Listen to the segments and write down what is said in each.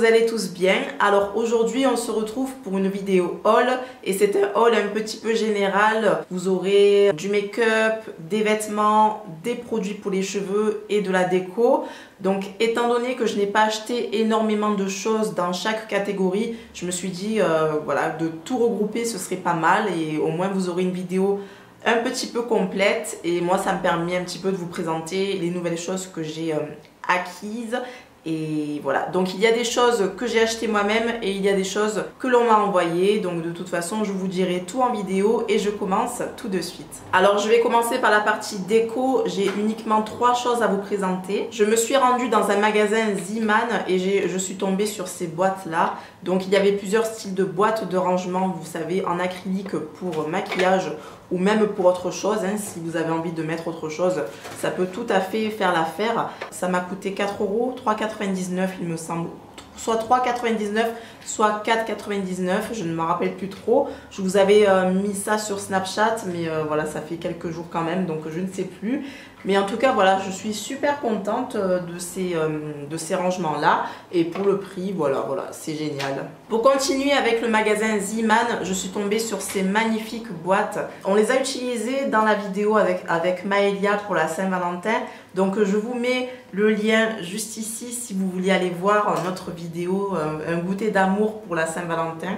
vous allez tous bien. Alors aujourd'hui on se retrouve pour une vidéo haul et c'est un haul un petit peu général. Vous aurez du make-up, des vêtements, des produits pour les cheveux et de la déco. Donc étant donné que je n'ai pas acheté énormément de choses dans chaque catégorie, je me suis dit voilà, de tout regrouper ce serait pas mal et au moins vous aurez une vidéo un petit peu complète et moi ça me permet un petit peu de vous présenter les nouvelles choses que j'ai acquises. Et voilà, donc il y a des choses que j'ai achetées moi-même et il y a des choses que l'on m'a envoyées. Donc de toute façon je vous dirai tout en vidéo et je commence tout de suite. Alors je vais commencer par la partie déco. J'ai uniquement 3 choses à vous présenter. Je me suis rendue dans un magasin Zeeman et je suis tombée sur ces boîtes là. Donc il y avait plusieurs styles de boîtes de rangement, vous savez, en acrylique pour maquillage ou même pour autre chose, hein, si vous avez envie de mettre autre chose, ça peut tout à fait faire l'affaire. Ça m'a coûté 4 €, 3,99 il me semble, soit 3,99 soit 4,99, je ne me rappelle plus trop. Je vous avais mis ça sur Snapchat, mais voilà, ça fait quelques jours quand même, donc je ne sais plus. Mais en tout cas, voilà, je suis super contente de ces rangements-là. Et pour le prix, voilà, c'est génial. Pour continuer avec le magasin Zeeman, je suis tombée sur ces magnifiques boîtes. On les a utilisées dans la vidéo avec Maëlia pour la Saint-Valentin. Donc je vous mets le lien juste ici si vous voulez aller voir notre vidéo, un goûter d'amour pour la Saint-Valentin.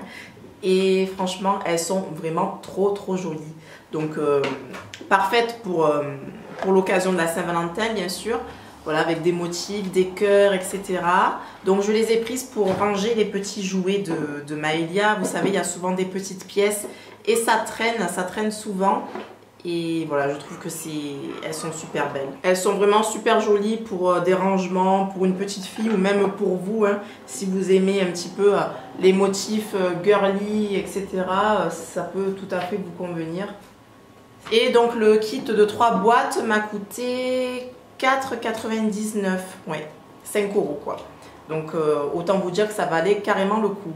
Et franchement, elles sont vraiment trop jolies. Donc parfaites pour l'occasion de la Saint-Valentin, bien sûr. Voilà, avec des motifs, des cœurs, etc. Donc je les ai prises pour ranger les petits jouets de Maëlia. Vous savez, il y a souvent des petites pièces et ça traîne souvent. Et voilà, je trouve que elles sont super belles. Elles sont vraiment super jolies pour des rangements, pour une petite fille ou même pour vous, hein, si vous aimez un petit peu les motifs girly, etc. Ça peut tout à fait vous convenir. Et donc le kit de 3 boîtes m'a coûté 4,99 €, ouais, 5 € quoi. Donc autant vous dire que ça valait carrément le coup.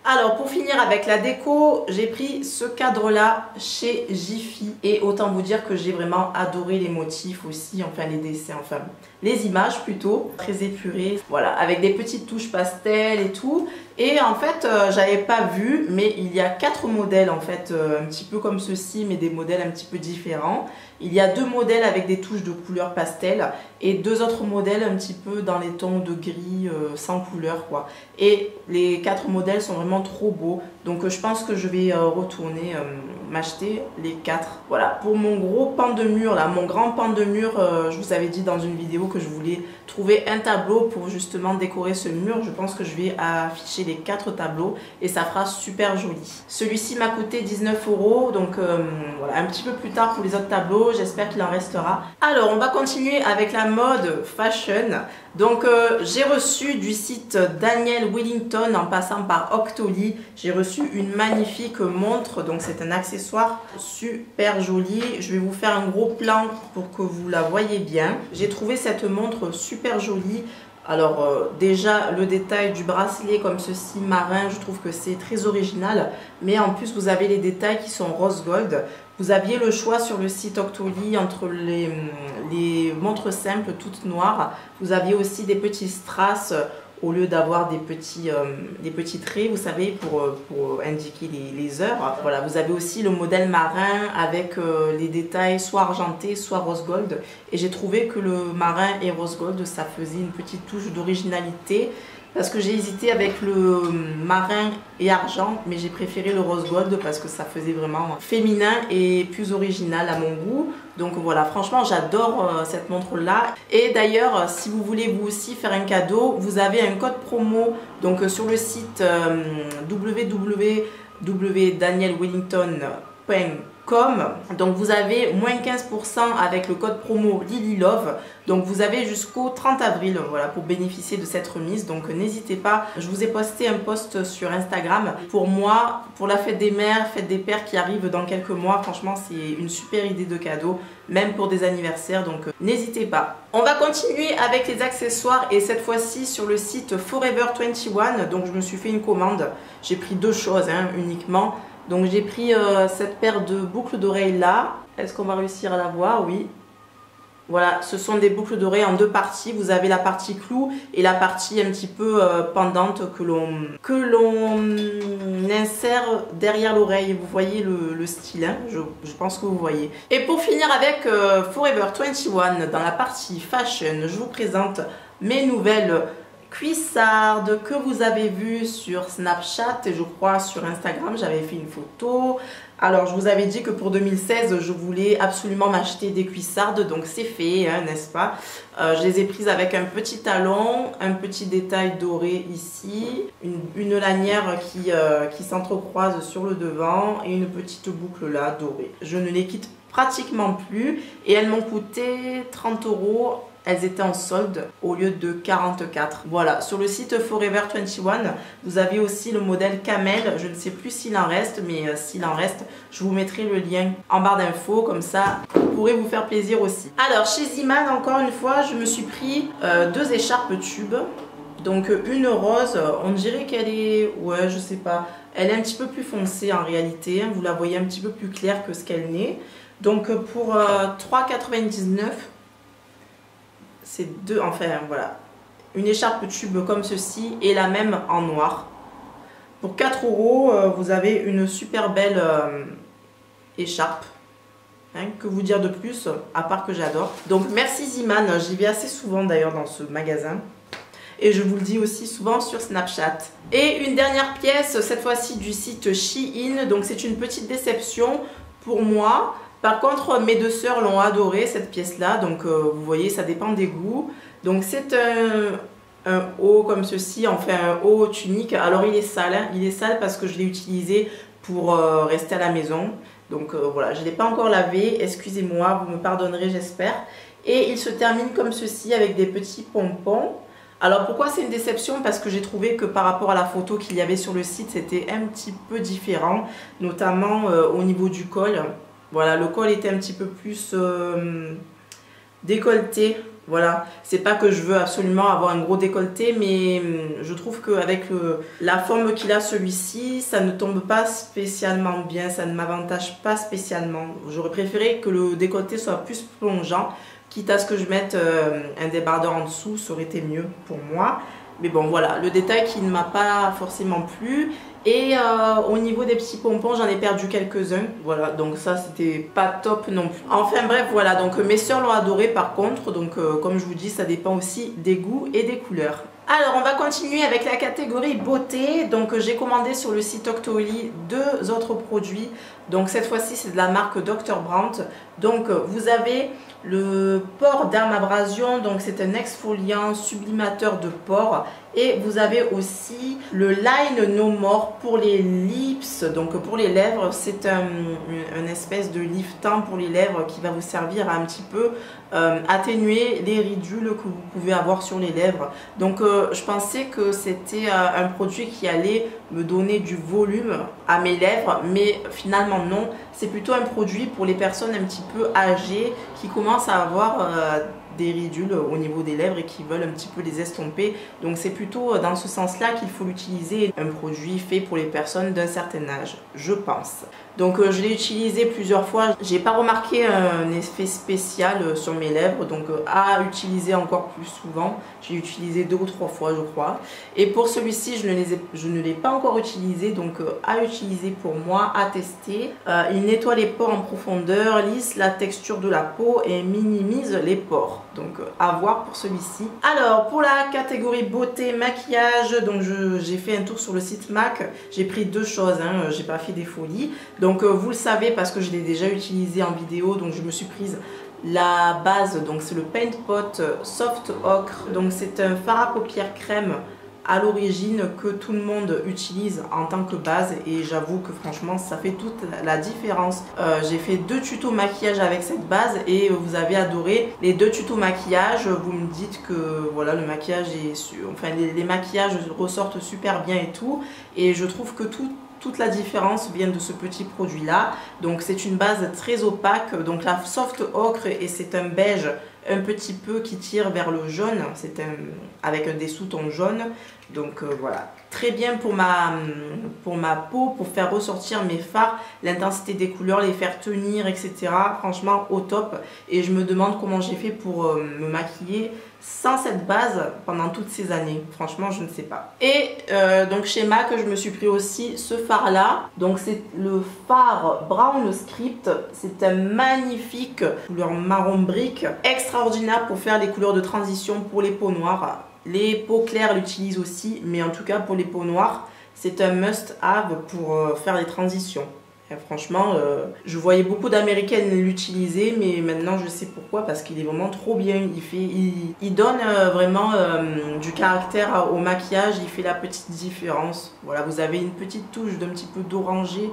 Alors pour finir avec la déco, j'ai pris ce cadre là chez Jiffy et autant vous dire que j'ai vraiment adoré les motifs aussi, enfin les dessins, enfin les images plutôt, très épurées, voilà, avec des petites touches pastel et tout. Et en fait j'avais pas vu, mais il y a 4 modèles en fait, un petit peu comme ceci, mais des modèles un petit peu différents. Il y a 2 modèles avec des touches de couleur pastel et 2 autres modèles un petit peu dans les tons de gris sans couleur quoi. Et les 4 modèles sont vraiment trop beaux, donc je pense que je vais retourner m'acheter les 4. Voilà, pour mon gros pan de mur là, mon grand pan de mur, je vous avais dit dans une vidéo que je voulais trouver un tableau pour justement décorer ce mur. Je pense que je vais afficher les 4 tableaux et ça fera super joli. Celui-ci m'a coûté 19 €, donc voilà, un petit peu plus tard pour les autres tableaux, j'espère qu'il en restera. Alors on va continuer avec la mode fashion. Donc j'ai reçu du site Daniel Wellington en passant par Octoly, j'ai reçu une magnifique montre, donc c'est un accessoire super joli. Je vais vous faire un gros plan pour que vous la voyez bien. J'ai trouvé cette montre super jolie. Alors déjà le détail du bracelet comme ceci marin, je trouve que c'est très original, mais en plus vous avez les détails qui sont rose gold. Vous aviez le choix sur le site Octoly entre les montres simples toutes noires. Vous aviez aussi des petits strass au lieu d'avoir des petits traits, vous savez, pour indiquer les heures. Voilà, vous avez aussi le modèle marin avec les détails soit argentés, soit rose gold. Et j'ai trouvé que le marin et rose gold, ça faisait une petite touche d'originalité. Parce que j'ai hésité avec le marin et argent, mais j'ai préféré le rose gold parce que ça faisait vraiment féminin et plus original à mon goût. Donc voilà, franchement j'adore cette montre là. Et d'ailleurs, si vous voulez vous aussi faire un cadeau, vous avez un code promo donc sur le site www.danielwellington.com. Donc vous avez moins 15% avec le code promo LilyLove. Donc vous avez jusqu'au 30 avril voilà, pour bénéficier de cette remise. Donc n'hésitez pas, je vous ai posté un post sur Instagram. Pour moi, pour la fête des mères, fête des pères qui arrive dans quelques mois, franchement c'est une super idée de cadeau, même pour des anniversaires, donc n'hésitez pas. On va continuer avec les accessoires et cette fois-ci sur le site Forever 21. Donc je me suis fait une commande, j'ai pris 2 choses hein, uniquement. Donc j'ai pris cette paire de boucles d'oreilles là. Est-ce qu'on va réussir à la voir? Oui. Voilà, ce sont des boucles dorées en deux parties. Vous avez la partie clou et la partie un petit peu pendante que l'on insère derrière l'oreille. Vous voyez le style, hein, je pense que vous voyez. Et pour finir avec Forever 21, dans la partie fashion, je vous présente mes nouvelles cuissardes que vous avez vues sur Snapchat et je crois sur Instagram. J'avais fait une photo. Alors, je vous avais dit que pour 2016, je voulais absolument m'acheter des cuissardes, donc c'est fait, hein, n'est-ce pas? Je les ai prises avec un petit talon, un petit détail doré ici, une lanière qui s'entrecroise sur le devant et une petite boucle là, dorée. Je ne les quitte pratiquement plus et elles m'ont coûté 30 €. Elles étaient en solde au lieu de 44. Voilà, sur le site Forever 21, vous avez aussi le modèle Camel. Je ne sais plus s'il en reste, mais s'il en reste, je vous mettrai le lien en barre d'infos. Comme ça, vous pourrez vous faire plaisir aussi. Alors, chez Ziman, encore une fois, je me suis pris deux écharpes tubes. Donc, une rose, on dirait qu'elle est... Ouais, je sais pas. Elle est un petit peu plus foncée en réalité. Vous la voyez un petit peu plus claire que ce qu'elle n'est. Donc, pour 3,99 €, c'est deux, enfin voilà, une écharpe tube comme ceci et la même en noir. Pour 4 €, vous avez une super belle écharpe. Hein, que vous dire de plus, à part que j'adore. Donc merci Ziman, j'y vais assez souvent d'ailleurs dans ce magasin. Et je vous le dis aussi souvent sur Snapchat. Et une dernière pièce, cette fois-ci du site Shein. Donc c'est une petite déception pour moi. Par contre, mes deux sœurs l'ont adoré cette pièce-là, donc vous voyez, ça dépend des goûts. Donc c'est un haut comme ceci, enfin un haut tunique. Alors il est sale, hein, il est sale parce que je l'ai utilisé pour rester à la maison. Donc voilà, je ne l'ai pas encore lavé, excusez-moi, vous me pardonnerez j'espère. Et il se termine comme ceci avec des petits pompons. Alors pourquoi c'est une déception? Parce que j'ai trouvé que par rapport à la photo qu'il y avait sur le site, c'était un petit peu différent, notamment au niveau du col. Voilà, le col était un petit peu plus décolleté. Voilà, c'est pas que je veux absolument avoir un gros décolleté, mais je trouve qu'avec la forme qu'il a celui-ci, ça ne tombe pas spécialement bien, ça ne m'avantage pas spécialement. J'aurais préféré que le décolleté soit plus plongeant, quitte à ce que je mette un débardeur en dessous, ça aurait été mieux pour moi. Mais bon, voilà, le détail qui ne m'a pas forcément plu. Et au niveau des petits pompons, j'en ai perdu quelques-uns. Voilà, donc ça, c'était pas top non plus. Enfin bref, voilà, donc mes soeurs l'ont adoré par contre. Donc comme je vous dis, ça dépend aussi des goûts et des couleurs. Alors, on va continuer avec la catégorie beauté. Donc j'ai commandé sur le site Octoly deux autres produits. Donc cette fois-ci, c'est de la marque Dr. Brandt. Donc vous avez le pore dermabrasion, donc c'est un exfoliant sublimateur de pores. Et vous avez aussi le Line No More pour les lips, donc pour les lèvres. C'est un espèce de liftant pour les lèvres qui va vous servir à un petit peu atténuer les ridules que vous pouvez avoir sur les lèvres. Donc je pensais que c'était un produit qui allait me donner du volume à mes lèvres, mais finalement non. C'est plutôt un produit pour les personnes un petit peu âgées qui commencent à avoir des ridules au niveau des lèvres et qui veulent un petit peu les estomper. Donc c'est plutôt dans ce sens-là qu'il faut l'utiliser, un produit fait pour les personnes d'un certain âge, je pense. Donc je l'ai utilisé plusieurs fois, j'ai pas remarqué un effet spécial sur mes lèvres, donc à utiliser encore plus souvent. J'ai utilisé 2 ou 3 fois je crois. Et pour celui-ci je ne l'ai pas encore utilisé, donc à utiliser pour moi, à tester. Il nettoie les pores en profondeur, lisse la texture de la peau et minimise les pores. Donc à voir pour celui-ci. Alors pour la catégorie beauté, maquillage, donc j'ai fait un tour sur le site MAC. J'ai pris deux choses, hein, j'ai pas fait des folies. Donc vous le savez parce que je l'ai déjà utilisé en vidéo, donc je me suis prise la base, donc c'est le Paint Pot Soft Ocre. Donc c'est un fard à paupières crème à l'origine que tout le monde utilise en tant que base et j'avoue que franchement ça fait toute la différence. J'ai fait 2 tutos maquillage avec cette base et vous avez adoré les 2 tutos maquillage. Vous me dites que voilà, le maquillage est enfin les maquillages ressortent super bien et tout, et je trouve que toute la différence vient de ce petit produit là. Donc c'est une base très opaque, donc la soft ocre, et c'est un beige un petit peu qui tire vers le jaune, c'est avec des sous-tons jaunes. Donc voilà, très bien pour ma peau, pour faire ressortir mes fards, l'intensité des couleurs, les faire tenir, etc. Franchement au top. Et je me demande comment j'ai fait pour me maquiller sans cette base pendant toutes ces années. Franchement, je ne sais pas. Et donc chez MAC, je me suis pris aussi ce fard là. Donc c'est le fard Brown Script. C'est un magnifique couleur marron brique, extraordinaire pour faire les couleurs de transition pour les peaux noires. Les peaux claires l'utilisent aussi, mais en tout cas pour les peaux noires, c'est un must-have pour faire les transitions. Et franchement, je voyais beaucoup d'américaines l'utiliser, mais maintenant je sais pourquoi, parce qu'il est vraiment trop bien. Il donne vraiment du caractère au maquillage, il fait la petite différence. Voilà, vous avez une petite touche d'un petit peu d'orangé.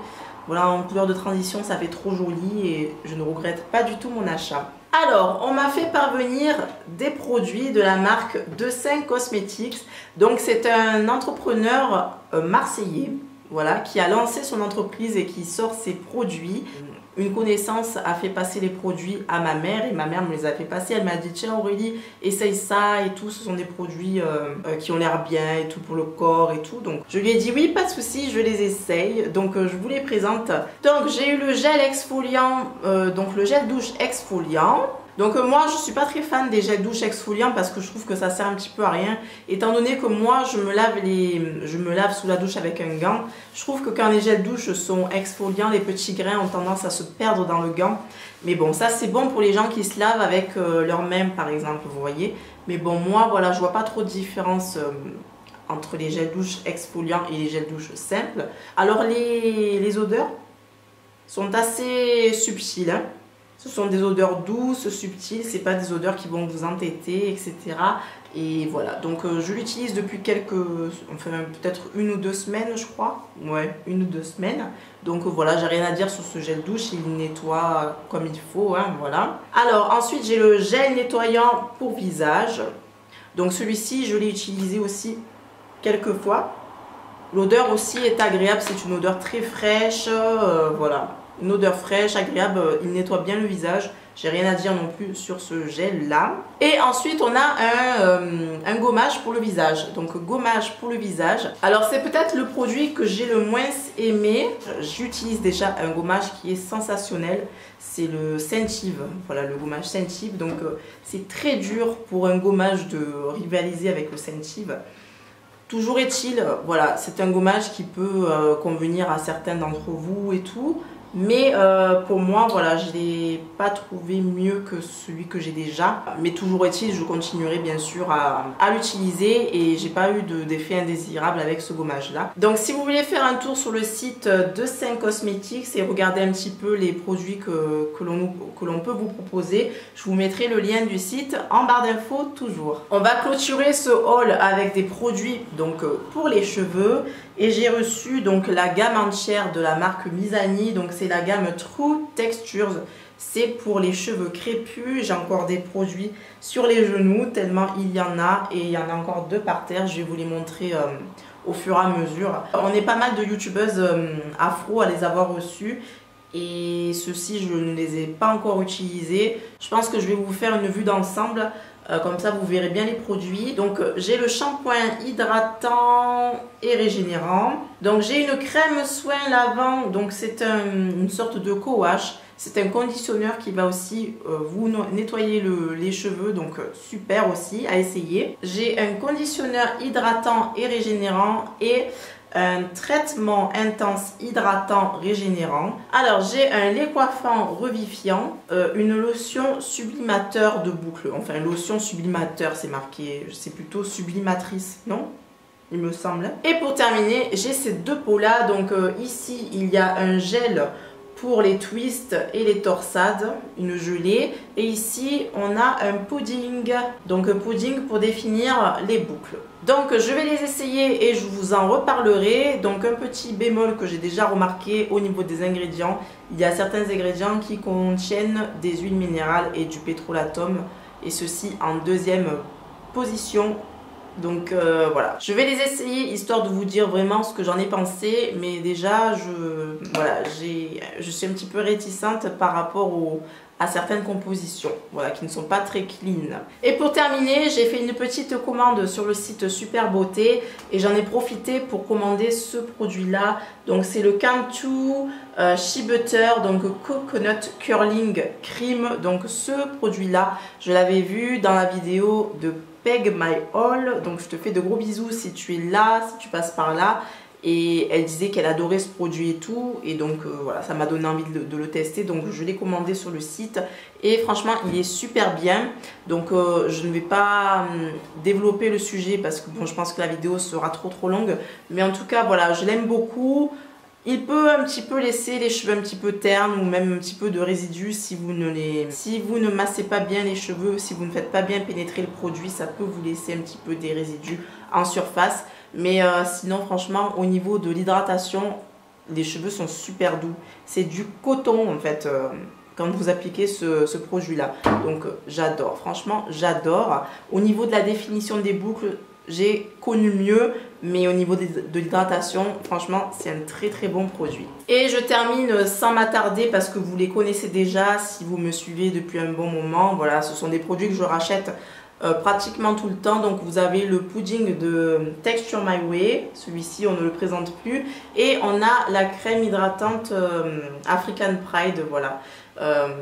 Voilà, en couleur de transition, ça fait trop joli et je ne regrette pas du tout mon achat. Alors, on m'a fait parvenir des produits de la marque De5 Cosmetics. Donc, c'est un entrepreneur marseillais, voilà, qui a lancé son entreprise et qui sort ses produits. Une connaissance a fait passer les produits à ma mère et ma mère me les a fait passer. Elle m'a dit tiens Aurélie, essaye ça et tout. Ce sont des produits qui ont l'air bien et tout pour le corps et tout. Donc je lui ai dit oui, pas de souci, je les essaye. Donc je vous les présente. Donc j'ai eu le gel exfoliant, donc le gel douche exfoliant. Donc moi je suis pas très fan des gels douche exfoliants parce que je trouve que ça sert un petit peu à rien. Étant donné que moi je me lave sous la douche avec un gant. Je trouve que quand les gels douche sont exfoliants, les petits grains ont tendance à se perdre dans le gant. Mais bon, ça c'est bon pour les gens qui se lavent avec leurs mains par exemple, vous voyez. Mais bon, moi voilà, je vois pas trop de différence entre les gels douche exfoliants et les gels douche simples. Alors les odeurs sont assez subtiles, hein. Ce sont des odeurs douces, subtiles, c'est pas des odeurs qui vont vous entêter, etc. Et voilà, donc je l'utilise depuis peut-être 1 ou 2 semaines, je crois. Ouais, 1 ou 2 semaines. Donc voilà, j'ai rien à dire sur ce gel douche, il nettoie comme il faut, hein, voilà. Alors ensuite, j'ai le gel nettoyant pour visage. Donc celui-ci, je l'ai utilisé aussi quelques fois. L'odeur aussi est agréable, c'est une odeur très fraîche, voilà. Une odeur fraîche, agréable, il nettoie bien le visage. J'ai rien à dire non plus sur ce gel là. Et ensuite on a un gommage pour le visage. Donc gommage pour le visage. Alors c'est peut-être le produit que j'ai le moins aimé. J'utilise déjà un gommage qui est sensationnel. C'est le Scentive. Voilà, le gommage Scentive. Donc c'est très dur pour un gommage de rivaliser avec le Scentive. Toujours est-il, voilà, c'est un gommage qui peut convenir à certains d'entre vous et tout. Mais pour moi, voilà, je ne l'ai pas trouvé mieux que celui que j'ai déjà. Mais toujours est-il, je continuerai bien sûr à l'utiliser et j'ai pas eu d'effet indésirable avec ce gommage-là. Donc si vous voulez faire un tour sur le site De5 Cosmetics et regarder un petit peu les produits que l'on peut vous proposer, je vous mettrai le lien du site en barre d'infos toujours. On va clôturer ce haul avec des produits donc pour les cheveux. Et j'ai reçu donc la gamme entière de la marque Mizani, donc c'est la gamme True Textures, c'est pour les cheveux crépus. J'ai encore des produits sur les genoux tellement il y en a et il y en a encore 2 par terre, je vais vous les montrer au fur et à mesure. On est pas mal de youtubeuses afro à les avoir reçus et ceux-ci je ne les ai pas encore utilisés. Je pense que je vais vous faire une vue d'ensemble. Comme ça vous verrez bien les produits. Donc j'ai le shampoing hydratant et régénérant. Donc j'ai une crème soin lavant. Donc c'est une sorte de co-wash. C'est un conditionneur qui va aussi vous nettoyer les cheveux. Donc super aussi à essayer. J'ai un conditionneur hydratant et régénérant et un traitement intense hydratant régénérant. Alors j'ai un lait coiffant revivifiant, une lotion sublimateur de boucle. Enfin lotion sublimateur c'est marqué, c'est plutôt sublimatrice, non? Il me semble. Et pour terminer, j'ai ces 2 pots là. Donc ici il y a un gel pour les twists et les torsades, une gelée. Et ici on a un pudding, donc pudding pour définir les boucles. Donc je vais les essayer et je vous en reparlerai. Donc un petit bémol que j'ai déjà remarqué au niveau des ingrédients, il y a certains ingrédients qui contiennent des huiles minérales et du pétrolatum, et ceci en 2e position. Donc voilà, je vais les essayer histoire de vous dire vraiment ce que j'en ai pensé. Mais déjà je suis un petit peu réticente par rapport à certaines compositions, voilà, qui ne sont pas très clean. Et pour terminer, j'ai fait une petite commande sur le site Super Beauté et j'en ai profité pour commander ce produit-là. Donc c'est le Cantu Shea Butter, donc Coconut Curling Cream. Donc ce produit-là, je l'avais vu dans la vidéo de Peg My All. Donc je te fais de gros bisous si tu es là, si tu passes par là. Et elle disait qu'elle adorait ce produit et tout. Et donc voilà, ça m'a donné envie de le tester. Donc je l'ai commandé sur le site. Et franchement, il est super bien. Donc je ne vais pas développer le sujet parce que bon, je pense que la vidéo sera trop longue. Mais en tout cas, voilà, je l'aime beaucoup. Il peut un petit peu laisser les cheveux un petit peu ternes ou même un petit peu de résidus si vous ne massez pas bien les cheveux, si vous ne faites pas bien pénétrer le produit, ça peut vous laisser un petit peu des résidus en surface. Mais sinon, franchement, au niveau de l'hydratation, les cheveux sont super doux. C'est du coton en fait quand vous appliquez ce produit-là. Donc j'adore, franchement, j'adore. Au niveau de la définition des boucles, j'ai connu mieux, mais au niveau de l'hydratation, franchement, c'est un très bon produit. Et je termine sans m'attarder parce que vous les connaissez déjà si vous me suivez depuis un bon moment. Voilà, ce sont des produits que je rachète pratiquement tout le temps. Donc vous avez le pudding de Texture My Way, celui-ci on ne le présente plus, et on a la crème hydratante African Pride, voilà,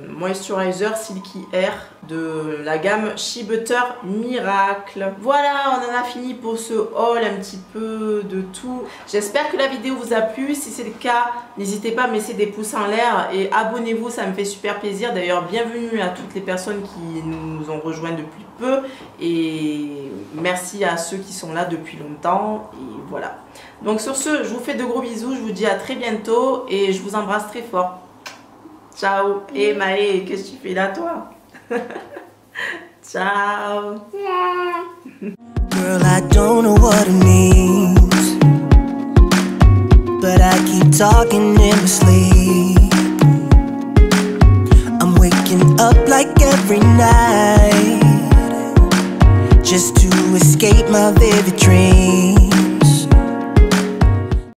moisturizer Silky Air de la gamme Shea Butter Miracle. Voilà, on en a fini pour ce haul, un petit peu de tout. J'espère que la vidéo vous a plu. Si c'est le cas, n'hésitez pas à me laisser des pouces en l'air et abonnez-vous, ça me fait super plaisir. D'ailleurs, bienvenue à toutes les personnes qui nous ont rejoints depuis peu et merci à ceux qui sont là depuis longtemps. Et voilà. Donc sur ce, je vous fais de gros bisous, je vous dis à très bientôt et je vous embrasse très fort. Ciao. Et Maë, qu'est-ce que tu fais là toi? Ciao. Girl, I don't know what it means, but I keep talking in my sleep. I'm waking up like every night just to escape my vivid dreams.